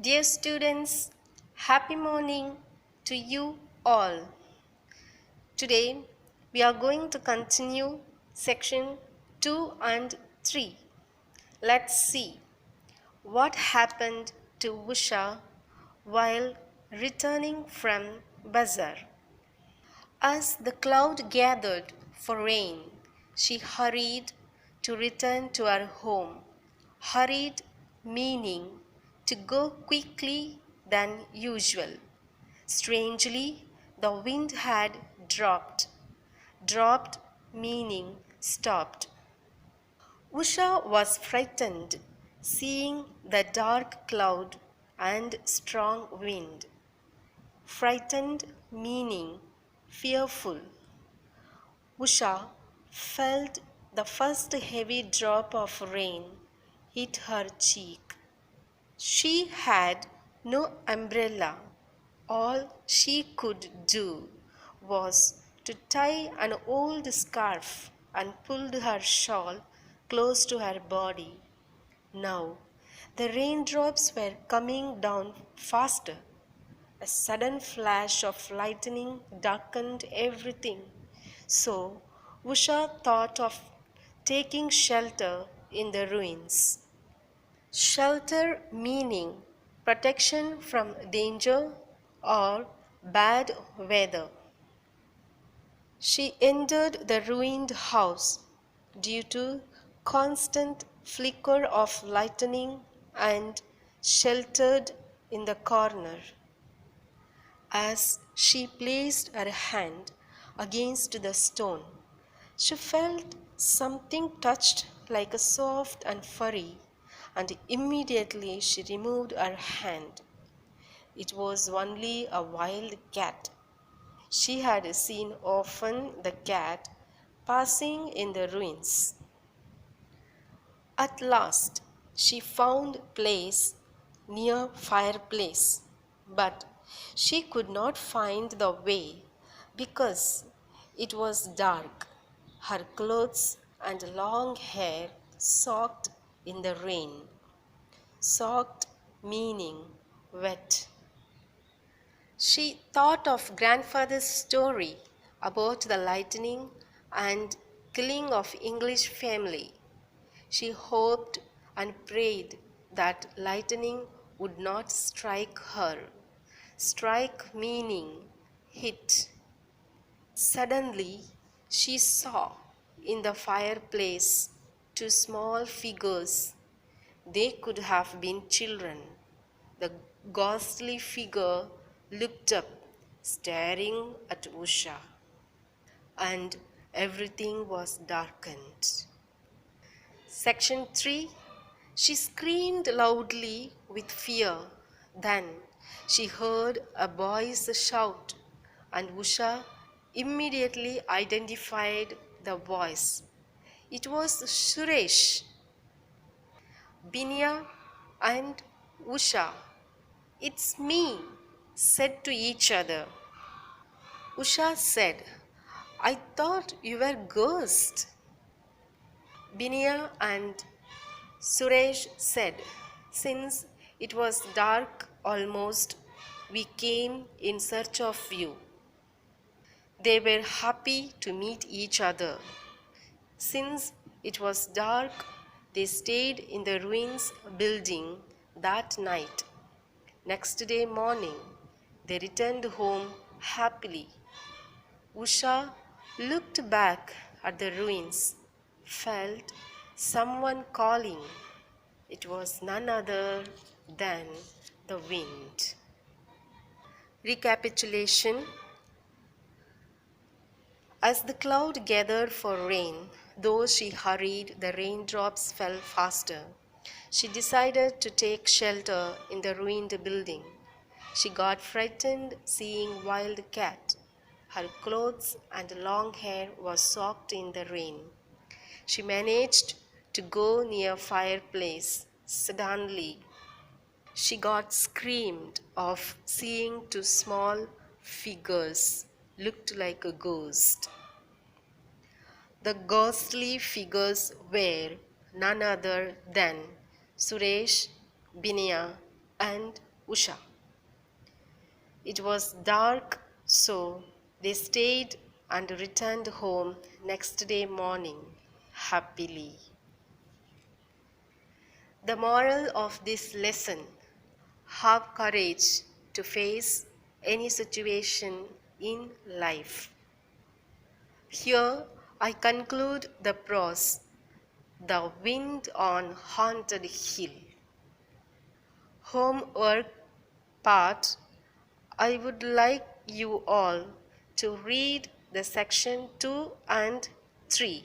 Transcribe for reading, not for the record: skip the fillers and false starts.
Dear students, happy morning to you all. Today we are going to continue section 2 and 3. Let's see what happened to Usha while returning from bazaar. As the cloud gathered for rain, she hurried to return to her home. Hurried meaning to go quickly than usual. Strangely, the wind had dropped. Dropped meaning stopped. Usha was frightened, seeing the dark cloud and strong wind. Frightened meaning fearful. Usha felt the first heavy drop of rain hit her cheek. She had no umbrella. All she could do was to tie an old scarf and pulled her shawl close to her body. Now the raindrops were coming down faster. A sudden flash of lightning darkened everything. So Usha thought of taking shelter in the ruins. Shelter meaning protection from danger or bad weather. She entered the ruined house due to constant flicker of lightning and sheltered in the corner. As she placed her hand against the stone, she felt something touched like a soft and furry, and immediately she removed her hand. It was only a wild cat. She had seen often the cat passing in the ruins. At last she found place near fireplace, but she could not find the way because it was dark. Her clothes and long hair soaked in the rain. Soaked meaning wet. She thought of grandfather's story about the lightning and killing of English family. She hoped and prayed that lightning would not strike her. Strike meaning hit. Suddenly, she saw in the fireplace two small figures. They could have been children. The ghostly figure looked up, staring at Usha, and everything was darkened. Section 3. She screamed loudly with fear. Then she heard a voice shout, and Usha immediately identified the voice. It was Suresh. Binya and Usha, "It's me," said to each other. Usha said, "I thought you were ghosts." Binya and Suresh said, "Since it was dark almost, we came in search of you." They were happy to meet each other. Since it was dark, they stayed in the ruins building that night. Next day morning, they returned home happily. Usha looked back at the ruins, felt someone calling. It was none other than the wind. Recapitulation. As the cloud gathered for rain, though she hurried, the raindrops fell faster. She decided to take shelter in the ruined building. She got frightened seeing wild cat. Her clothes and long hair was soaked in the rain. She managed to go near fireplace. Suddenly, she got screamed of seeing two small figures looked like a ghost. The ghostly figures were none other than Suresh, Binya, and Usha. It was dark, so they stayed and returned home next day morning happily. The moral of this lesson: have courage to face any situation in life. Here I conclude the prose, The Wind on Haunted Hill. Homework part: I would like you all to read the section 2 and 3.